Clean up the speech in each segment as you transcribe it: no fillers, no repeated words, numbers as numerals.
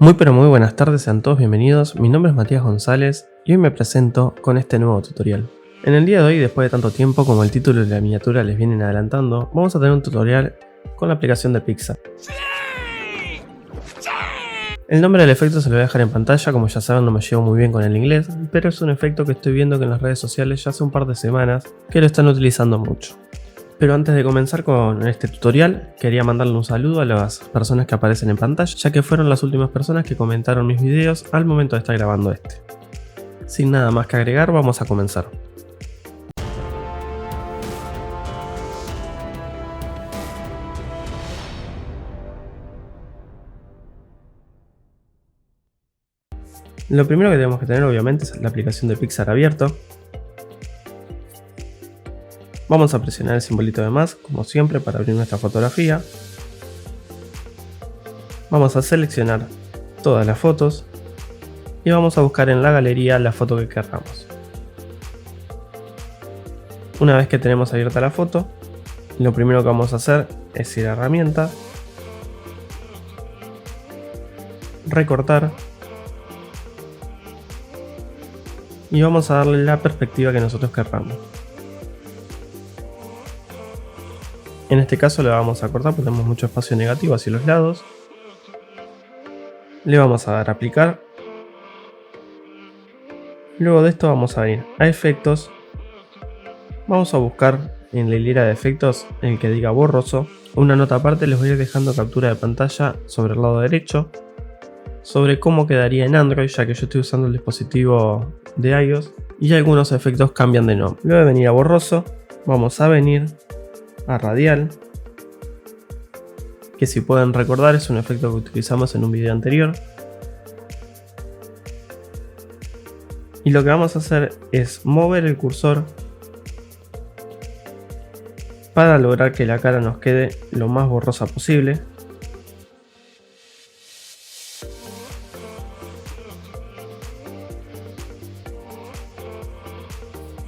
Muy pero muy buenas tardes, sean todos bienvenidos. Mi nombre es Matías González y hoy me presento con este nuevo tutorial. En el día de hoy, después de tanto tiempo como el título y la miniatura les vienen adelantando, vamos a tener un tutorial con la aplicación de Pixar. El nombre del efecto se lo voy a dejar en pantalla, como ya saben no me llevo muy bien con el inglés, pero es un efecto que estoy viendo que en las redes sociales ya hace un par de semanas que lo están utilizando mucho. Pero antes de comenzar con este tutorial, quería mandarle un saludo a las personas que aparecen en pantalla, ya que fueron las últimas personas que comentaron mis videos al momento de estar grabando este. Sin nada más que agregar, vamos a comenzar. Lo primero que tenemos que tener obviamente es la aplicación de Pixar abierto. Vamos a presionar el simbolito de más, como siempre, para abrir nuestra fotografía. Vamos a seleccionar todas las fotos y vamos a buscar en la galería la foto que queramos. Una vez que tenemos abierta la foto, lo primero que vamos a hacer es ir a herramienta, recortar y vamos a darle la perspectiva que nosotros queramos. En este caso le vamos a cortar porque tenemos mucho espacio negativo hacia los lados. Le vamos a dar a aplicar. Luego de esto vamos a ir a efectos. Vamos a buscar en la hilera de efectos el que diga borroso. Una nota aparte les voy a ir dejando captura de pantalla sobre el lado derecho, sobre cómo quedaría en Android, ya que yo estoy usando el dispositivo de iOS y algunos efectos cambian de nombre. Luego de venir a borroso, vamos a venir a radial, que si pueden recordar es un efecto que utilizamos en un video anterior. Y lo que vamos a hacer es mover el cursor para lograr que la cara nos quede lo más borrosa posible.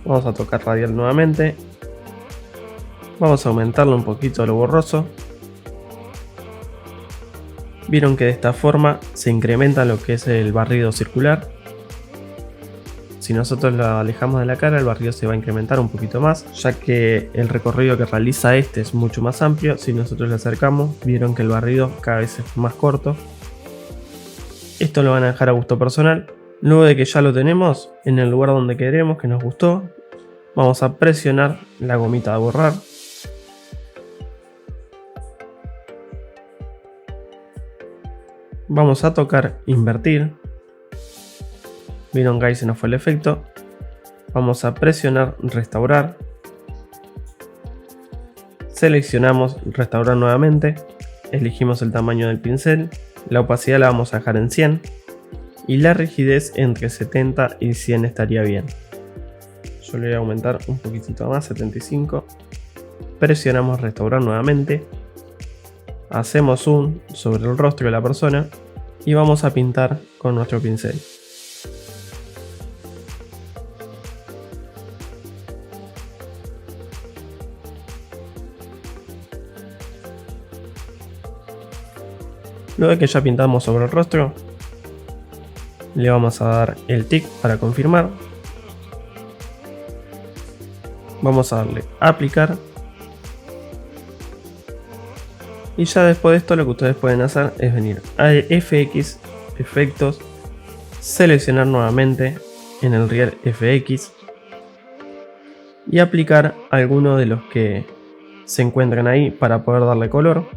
Vamos a tocar radial nuevamente. Vamos a aumentarlo un poquito lo borroso. Vieron que de esta forma se incrementa lo que es el barrido circular. Si nosotros lo alejamos de la cara, el barrido se va a incrementar un poquito más, ya que el recorrido que realiza este es mucho más amplio. Si nosotros le acercamos, vieron que el barrido cada vez es más corto. Esto lo van a dejar a gusto personal. Luego de que ya lo tenemos en el lugar donde queremos, que nos gustó, vamos a presionar la gomita de borrar. Vamos a tocar invertir. Vieron que ahí se nos fue el efecto. Vamos a presionar restaurar. Seleccionamos restaurar nuevamente. Elegimos el tamaño del pincel. La opacidad la vamos a dejar en 100. Y la rigidez entre 70 y 100 estaría bien. Yo le voy a aumentar un poquitito más, 75. Presionamos restaurar nuevamente. Hacemos zoom sobre el rostro de la persona y vamos a pintar con nuestro pincel. Luego de que ya pintamos sobre el rostro, le vamos a dar el tic para confirmar. Vamos a darle a aplicar. Y ya después de esto lo que ustedes pueden hacer es venir a FX, efectos, seleccionar nuevamente en el Real FX y aplicar alguno de los que se encuentran ahí para poder darle color.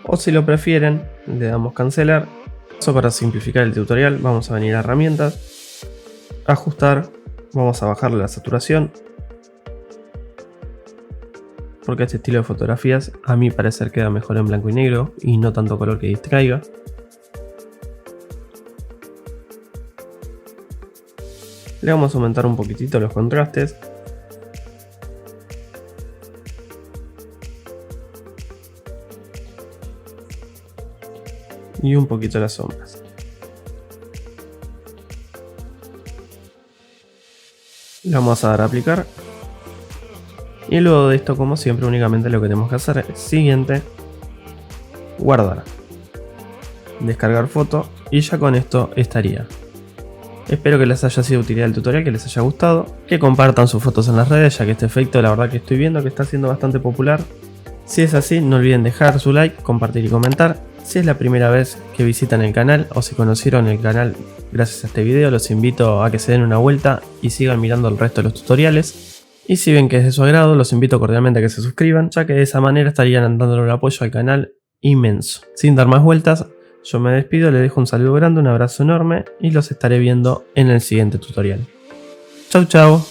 O si lo prefieren, le damos cancelar. Eso para simplificar el tutorial, vamos a venir a herramientas, ajustar, vamos a bajarle la saturación. Porque este estilo de fotografías a mi parecer queda mejor en blanco y negro y no tanto color que distraiga. Le vamos a aumentar un poquitito los contrastes. Y un poquito las sombras. Le vamos a dar a aplicar. Y luego de esto, como siempre, únicamente lo que tenemos que hacer es siguiente, guardar. descargar foto y ya con esto estaría. Espero que les haya sido de utilidad el tutorial, que les haya gustado, que compartan sus fotos en las redes, ya que este efecto la verdad que estoy viendo que está siendo bastante popular. Si es así, no olviden dejar su like, compartir y comentar. Si es la primera vez que visitan el canal o si conocieron el canal gracias a este video, los invito a que se den una vuelta y sigan mirando el resto de los tutoriales. Y si ven que es de su agrado, los invito cordialmente a que se suscriban, ya que de esa manera estarían dándole un apoyo al canal inmenso. Sin dar más vueltas, yo me despido, les dejo un saludo grande, un abrazo enorme y los estaré viendo en el siguiente tutorial. Chau chau.